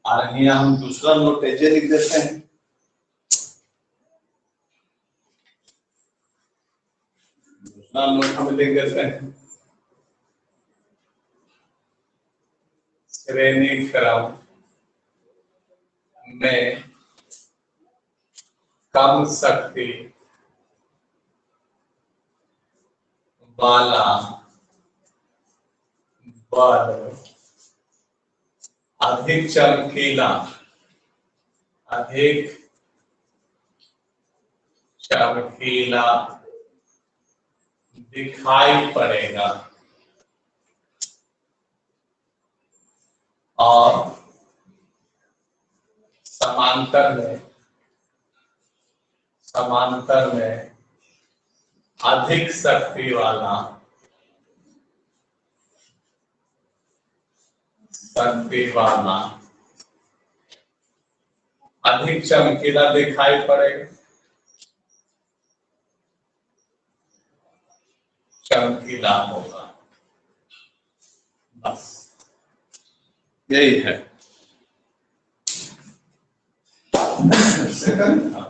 और यहाँ हम दूसरा नोट ऐसे लिख देते हैं। दूसरा नोट हम लिख देते हैं, श्रेणी क्रम में कम शक्ति वाला बल्ब अधिक चमकीला दिखाई पड़ेगा। और समांतर में अधिक शक्ति वाला अधिक चमकीला दिखाई पड़ेगा, चमकीला होगा। बस यही है। सेकंड था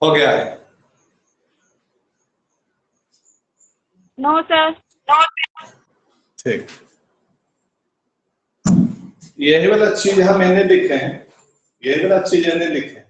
हो गया है। No sir. ठीक, यही वाला चीज हम मैंने लिखे हैं, यही वाला चीज मैंने लिखे हैं।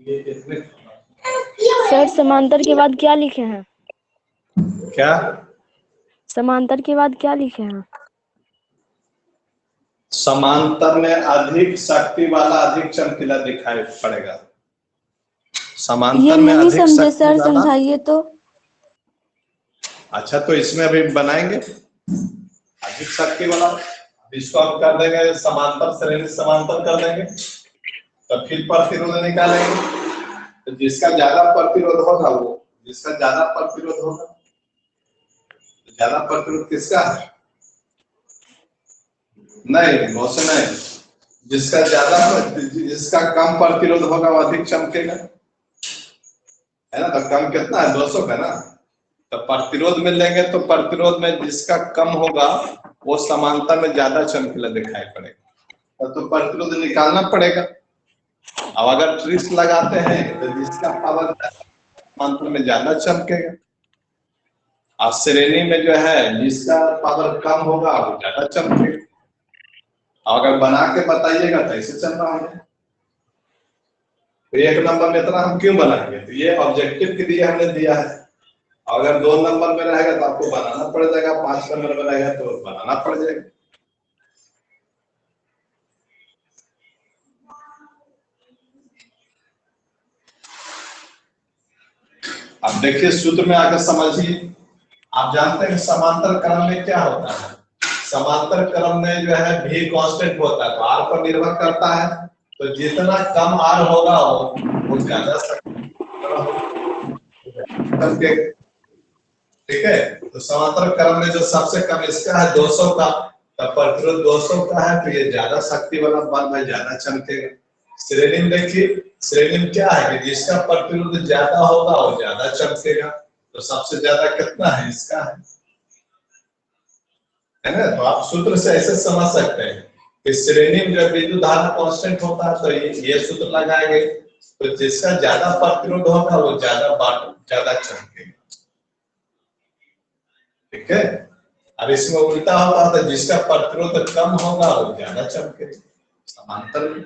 ये इसमें सर समांतर के बाद क्या लिखे हैं? क्या समांतर के बाद क्या लिखे हैं? समांतर में अधिक शक्ति वाला अधिक चमकीला दिखाई पड़ेगा। ये समांतर में नहीं अधिक समझे शक्ति सर, वाला। समझाइए तो। अच्छा, तो इसमें अभी बनाएंगे अधिक शक्ति वाला, इसको हम कर देंगे समांतर श्रेणी समांतर कर देंगे, तो फिर प्रतिरोध निकालेंगे। तो जिसका ज्यादा प्रतिरोध होगा वो, जिसका ज्यादा प्रतिरोध होगा, ज्यादा प्रतिरोध किसका है? नहीं, मौसम नहीं, जिसका ज्यादा जिसका कम प्रतिरोध होगा वो अधिक चमकेगा, है ना। तो कम कितना है? 200 का ना। तो प्रतिरोध में लेंगे तो प्रतिरोध में जिसका कम होगा वो समांतर में ज्यादा चमकीला दिखाई पड़ेगा, तो प्रतिरोध निकालना पड़ेगा। अब अगर ट्रिक्स लगाते हैं तो जिसका पावर समांतर में ज्यादा चमकेगा, और श्रेणी में जो है जिसका पावर कम होगा वो ज्यादा चमकेगा। अगर बना के बताइएगा तो ऐसे चल रहा है। तो 1 नंबर में इतना हम क्यों बनाएंगे? तो ये ऑब्जेक्टिव के लिए हमने दिया है। अगर 2 नंबर में रहेगा तो आपको बनाना पड़ जाएगा, 5 नंबर में रहेगा तो बनाना पड़ जाएगा। अब देखिए सूत्र में आकर समझिए। आप जानते हैं समांतर क्रम में क्या होता है? समांतर क्रम में जो है भी कांस्टेंट होता है, तो आर पर निर्भर करता है। तो जितना कम आर होगा वो ज्यादा ठीक है। तो समांतर क्रम में जो सबसे कम इसका है 200 का, तब प्रतिरोध 200 का है, तो ये ज्यादा शक्ति वाला बल्ब है, ज्यादा चमकेगा। श्रेणी में देखिए, श्रेणी में क्या है कि जिसका प्रतिरोध ज्यादा होगा वो ज्यादा चमकेगा। तो सबसे ज्यादा कितना है? इसका है ना। तो आप सूत्र से ऐसे समझ सकते हैं इस श्रेणी में जब विद्युत धारा कांस्टेंट होता है तो ये सूत्र लगाएंगे, तो जिसका ज्यादा प्रतिरोध होगा वो ज्यादा चमकेगा। ठीक है, अब इसमें उल्टा होगा तो जिसका प्रतिरोध कम होगा वो ज्यादा चमकेगा। समांतर में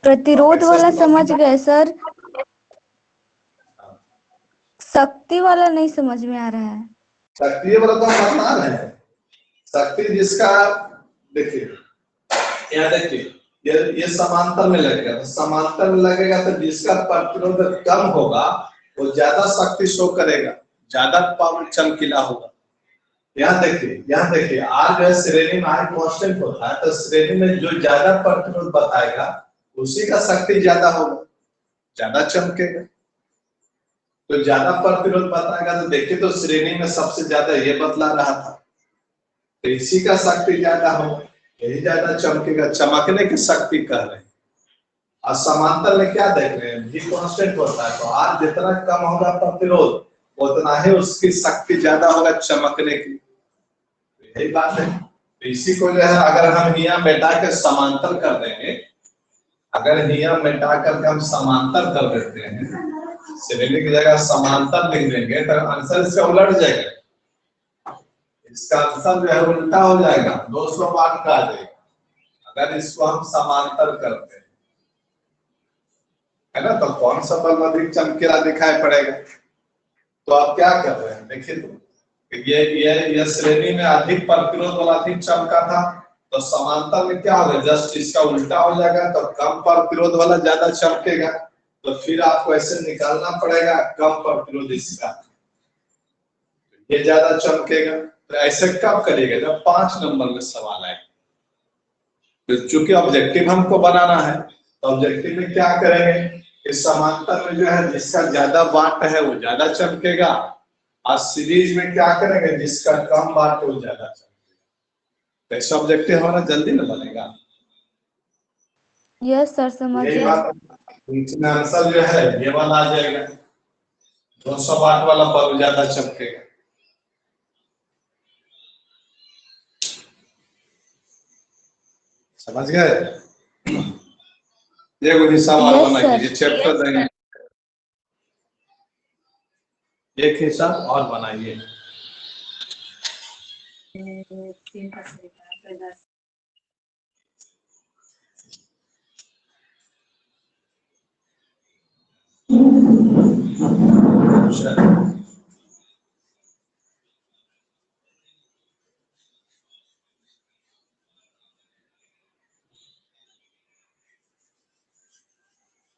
प्रतिरोध वाला समझ गए सर, शक्ति वाला नहीं समझ में आ रहा है। शक्ति वाला तो हम बता रहे हैं। शक्ति जिसका, देखिए यहाँ देखिए ये समांतर में लगेगा, तो समांतर में लगेगा तो जिसका प्रतिरोध कम होगा वो ज्यादा शक्ति शो करेगा, ज्यादा पावर चमकीला होगा। यहाँ देखिए आर जो है श्रेणी में आर कांस्टेंट होता है, तो श्रेणी में जो ज्यादा प्रतिरोध बताएगा उसी का शक्ति ज्यादा होगा, ज्यादा चमकेगा। तो ज्यादा प्रतिरोध बताएगा तो देखिए तो श्रेणी में सबसे ज्यादा ये बतला रहा था, तो इसी का शक्ति ज्यादा होगा, यही ज्यादा चमकेगा, चमकने की शक्ति कह रहे हैं। और समांतर में क्या देख रहे हैं, भी कांस्टेंट होता है, तो आर जितना कम होगा प्रतिरोध उतना ही उसकी शक्ति ज्यादा होगा चमकने की। यही बात है। तो इसी को जो है अगर हम हिया मिटा के समांतर कर देंगे, अगर हिया मिटा करके हम समांतर कर देते हैं, श्रेणी की जगह समांतर लिख देंगे तो आंसर इसका उलट जाएगा। इसका आंसर जो है उल्टा हो जाएगा, 200 वाट का आ जाएगा अगर इसको हम समांतर करते हैं, है ना। तो कौन सा बल्ब अधिक चमकीला दिखाई पड़ेगा। तो आप क्या कर रहे हैं, देखिए तो ये श्रेणी में अधिक प्रतिरोध वाला अधिक चमका था, तो समांतर में क्या होगा, जस्ट इसका उल्टा हो जाएगा, तो कम प्रतिरोध वाला ज्यादा चमकेगा। तो फिर आपको ऐसे निकालना पड़ेगा, कम प्रतिरोध इसका, ये ज्यादा चमकेगा। तो ऐसे कब करिएगा, जब 5 नंबर में सवाल आए। तो चूंकि ऑब्जेक्टिव हमको बनाना है, तो ऑब्जेक्टिव में क्या करेंगे, इस समांतर में जो है जिसका ज्यादा वाट है वो ज्यादा चमकेगा, और सीरीज में क्या करेंगे, जिसका कम वाट है वो ज्यादा चमकेगा। ऐसा ऑब्जेक्टिव हमारा जल्दी न बनेगा। यस सर, समझ यही गए। बात, इसमें आंसर जो है ये वाला आ जाएगा, 200 वाट वाला बल्ब ज्यादा चमकेगा। समझ गए। ये कोई हिसाब और बनाइए, ये चैप्टर देंगे, एक हिसाब और बनाइए।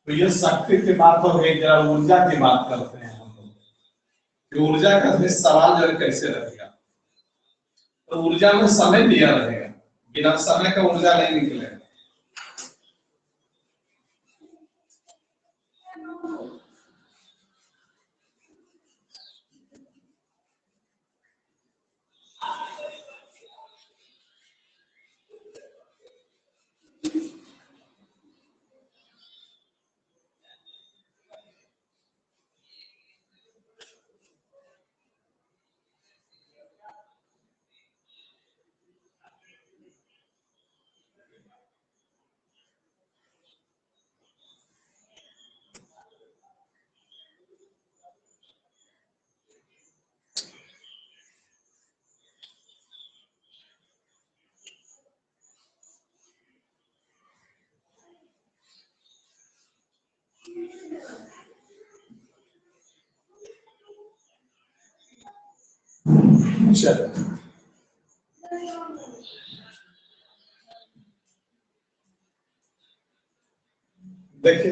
तो ये शक्ति की बात हो गई, जरा ऊर्जा की बात करते हैं हम लोग। ऊर्जा का सवाल जो है कैसे रहेगा, तो ऊर्जा में समय दिया रहेगा, बिना समय का ऊर्जा नहीं निकलेगा। चलो देखिए,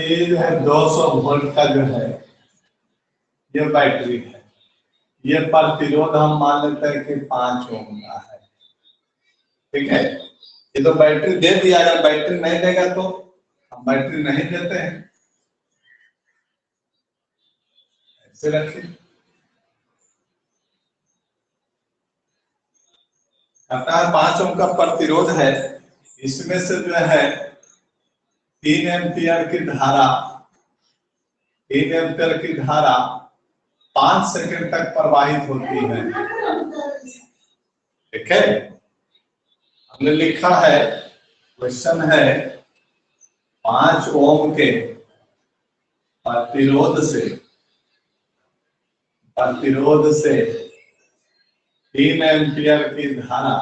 ये जो है 200 वोल्ट का जो है ये बैटरी है, ये प्रतिरोध हम मान लेते हैं कि 5 ओम का है। ठीक है, ये तो बैटरी दे दिया, अगर बैटरी नहीं देगा तो हम बैटरी नहीं देते हैं, ऐसे रखिए। कहता है 5 ओम का प्रतिरोध है, इसमें से जो है 3 एम्पियर की धारा 3 एम्पियर की धारा 5 सेकंड तक प्रवाहित होती है। ठीक है, हमने लिखा है, क्वेश्चन है 5 ओम के प्रतिरोध से 3 एम्पियर की धारा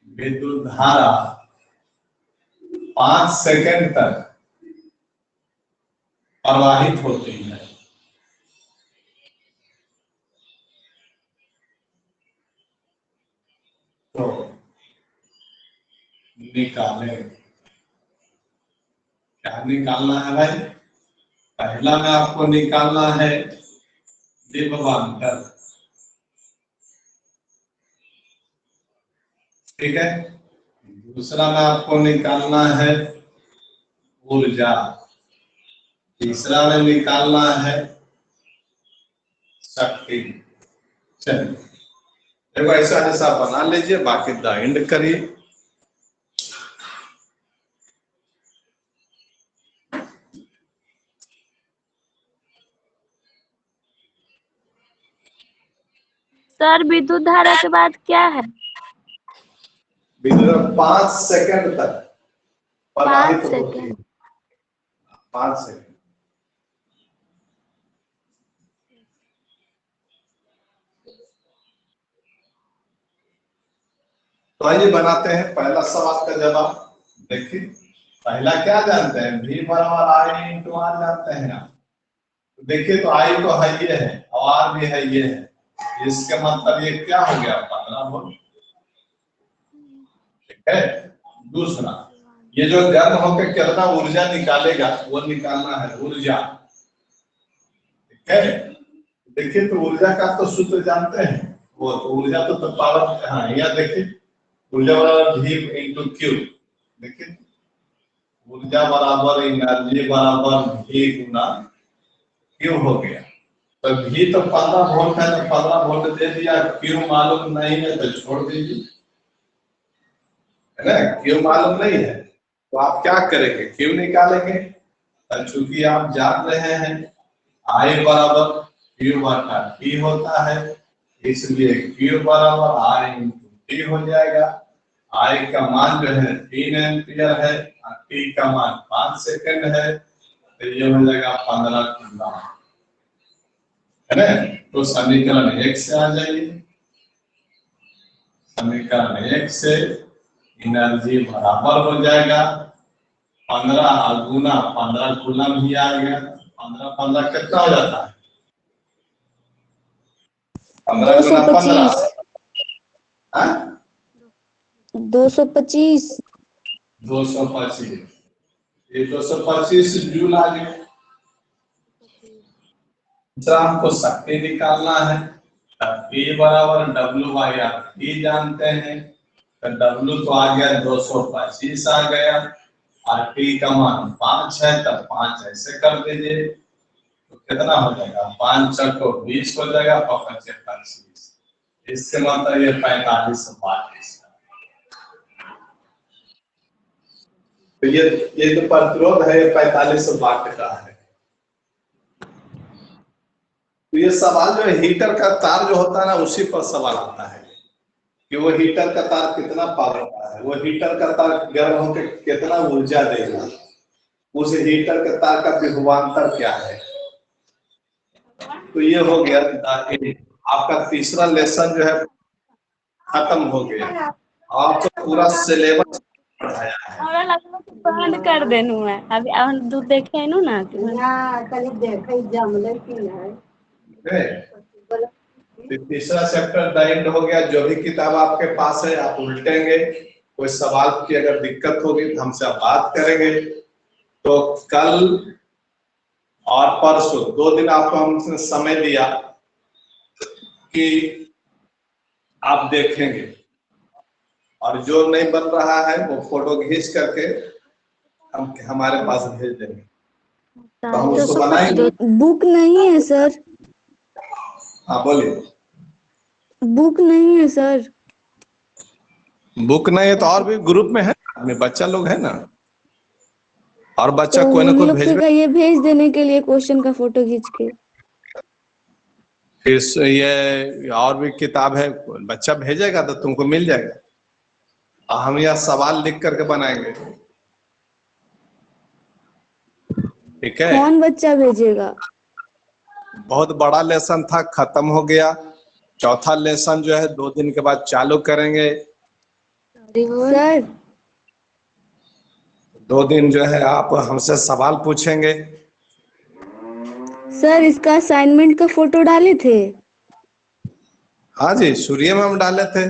विद्युत धारा 5 सेकंड तक प्रवाहित होती है। तो निकालें, क्या निकालना है भाई? पहला में आपको निकालना है विभवांतर, ठीक है। दूसरा में आपको निकालना है ऊर्जा, तीसरा में निकालना है शक्ति। चलिए देखो, ऐसा ऐसा बना लीजिए, बाकी द एंड करिए। सर विद्युत धारा के बाद क्या है? विद्युत 5 सेकंड तक प्रवाहित 5 होती है। सेकंड। 5 सेकंड। तो आइए बनाते हैं पहला सवाल का जवाब। देखिए, पहला क्या जानते हैं? V बराबर I इंटू आर जानते हैं आप। तो देखिए, तो I तो है ये है और R भी है ये है, इसका मतलब ये क्या हो गया? 15 वोल्ट। ठीक है। दूसरा, ये जो गर्म होकर कितना ऊर्जा निकालेगा वो निकालना है, ऊर्जा। ठीक है। देखिए, तो ऊर्जा का तो सूत्र जानते हैं, वो तो ऊर्जा तो पावर, हाँ यहाँ देखिए, ऊर्जा बराबर V इंटू क्यू। देखिए, ऊर्जा बराबर एनर्जी बराबर V गुना क्यू हो गया। तो V तो 15 वोल्ट है, तो 15 वोल्ट दे दिया। क्यू मालूम नहीं है तो छोड़ दीजिए, है ना। क्यू मालूम नहीं है तो आप क्या करेंगे? क्यू निकालेंगे। चूंकि आप जान रहे हैं I बराबर क्यू बटा टी होता है, इसलिए क्यू बराबर R इंटू टी हो जाएगा। I का मान जो है 3 एम्पियर है और टी का मान 5 सेकंड है, तो ये हो जाएगा 15 कूलम, है ना। तो समीकरण 1 से आ जाइए। समीकरण 1 से एनर्जी बराबर हो जाएगा 15 गुना 15 कूलम ही आ गया। 15 15 कितना हो जाता है? 15 गुना 15, 225। 225। ये 225 जूल आ गया। दूसरा हमको शक्ति निकालना है। P बराबर W बाई आर टी जानते हैं, तो W तो आ गया 225 आ गया, और T का मान 5 है, तब 5 ऐसे कर दीजिए तो कितना हो जाएगा? 5 चक्को 20 हो जाएगा, 5 25। इससे मतलब ये 45 वाट। तो ये जो प्रतिरोध है ये 45 वाट का है। तो ये सवाल जो है हीटर का तार जो होता है ना, उसी पर सवाल आता है कि वो हीटर का तार कितना पावर का है, वो हीटर का तार गर्म होकर कितना ऊर्जा देगा, उस हीटर के तार का विभवांतर क्या है। तो ये हो गया आपका तीसरा लेसन जो है खत्म हो गया। आपको पूरा सिलेबस पढ़ाया है। हमरा लगलो कि बंद कर देनु है, अभी हम दूध देखे नु ना कल देखे जमले कि नहीं। तीसरा चैप्टर द एंड हो गया। जो भी किताब आपके पास है आप उल्टेंगे, कोई सवाल की अगर दिक्कत होगी तो हमसे आप बात करेंगे। तो कल और परसों 2 दिन आपको हमने समय दिया कि आप देखेंगे, और जो नहीं बन रहा है वो फोटो खींच करके हम हमारे पास भेज देंगे, तो हम उसको बनाएंगे। बुक नहीं है सर। हाँ बोलिए। बुक नहीं है सर। बुक नहीं है तो और भी ग्रुप में है। में बच्चा लोग है ना, और बच्चा तो कोई ना उन कोई लोग से भेजबे। कहिए भेज देने के लिए क्वेश्चन का फोटो खींच के। फिर ये और भी किताब है, बच्चा भेजेगा तो तुमको मिल जाएगा, और हम यह सवाल लिख करके बनाएंगे, ठीक है। कौन बच्चा भेजेगा? बहुत बड़ा लेसन था, खत्म हो गया। चौथा लेसन जो है 2 दिन के बाद चालू करेंगे। सर 2 दिन जो है आप हमसे सवाल पूछेंगे। सर इसका असाइनमेंट का फोटो डाले थे? हाँ जी, सूर्य में हम डाले थे।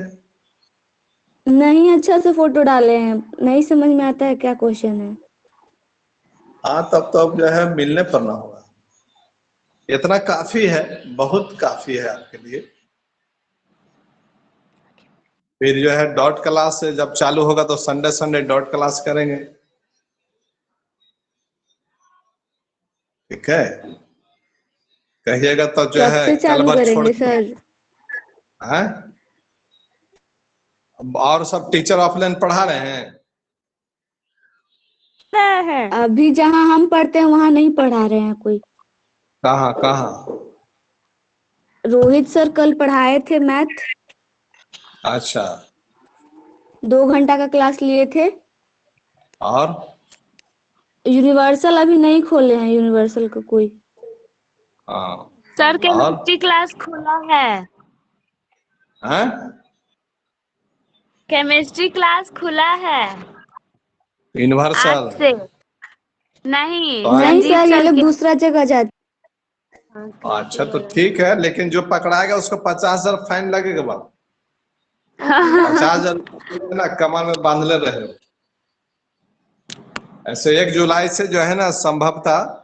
नहीं, अच्छा से फोटो डाले हैं, नहीं समझ में आता है क्या क्वेश्चन है। हाँ, तब तो अब जो है मिलने पर ना होगा, इतना काफी है, बहुत काफी है आपके लिए। फिर जो है डॉट क्लास से जब चालू होगा तो संडे संडे डॉट क्लास करेंगे, ठीक है। कहिएगा तो जो कब है से कल चालू भर छोड़ करेंगे सर? हैं। और सब टीचर ऑफलाइन पढ़ा रहे हैं। है अभी जहाँ हम पढ़ते हैं वहाँ नहीं पढ़ा रहे हैं कोई। कहाँ कहाँ? रोहित सर कल पढ़ाए थे मैथ, अच्छा, 2 घंटा का क्लास लिए थे। और यूनिवर्सल अभी नहीं खोले हैं, यूनिवर्सल का कोई। हाँ, सर, और केमिस्ट्री क्लास खुला है। हैं? केमिस्ट्री क्लास खुला है यूनिवर्सल? आज से। नहीं, तो नहीं संजीव सर, ये सर लोग के। दूसरा जगह जाते। अच्छा तो ठीक है, लेकिन जो पकड़ाएगा उसको 50,000 फाइन लगेगा बाबू। 50,000 ना कमर में बांधले रहे हो। ऐसे 1 जुलाई से जो है ना संभवतः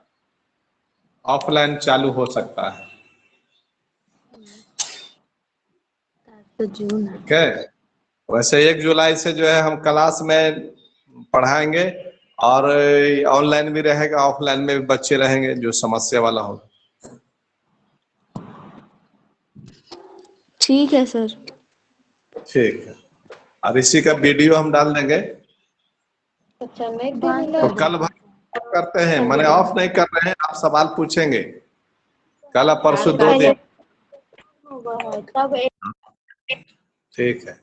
ऑफलाइन चालू हो सकता है, तो जून है। ठीक है। वैसे 1 जुलाई से जो है हम क्लास में पढ़ाएंगे, और ऑनलाइन भी रहेगा, ऑफलाइन में भी बच्चे रहेंगे जो समस्या वाला हो। ठीक है सर। ठीक है, और इसी का वीडियो हम डाल देंगे। तो कल भर करते हैं, मैंने ऑफ नहीं कर रहे हैं, आप सवाल पूछेंगे कल परसों 2 दिन, तब ठीक है।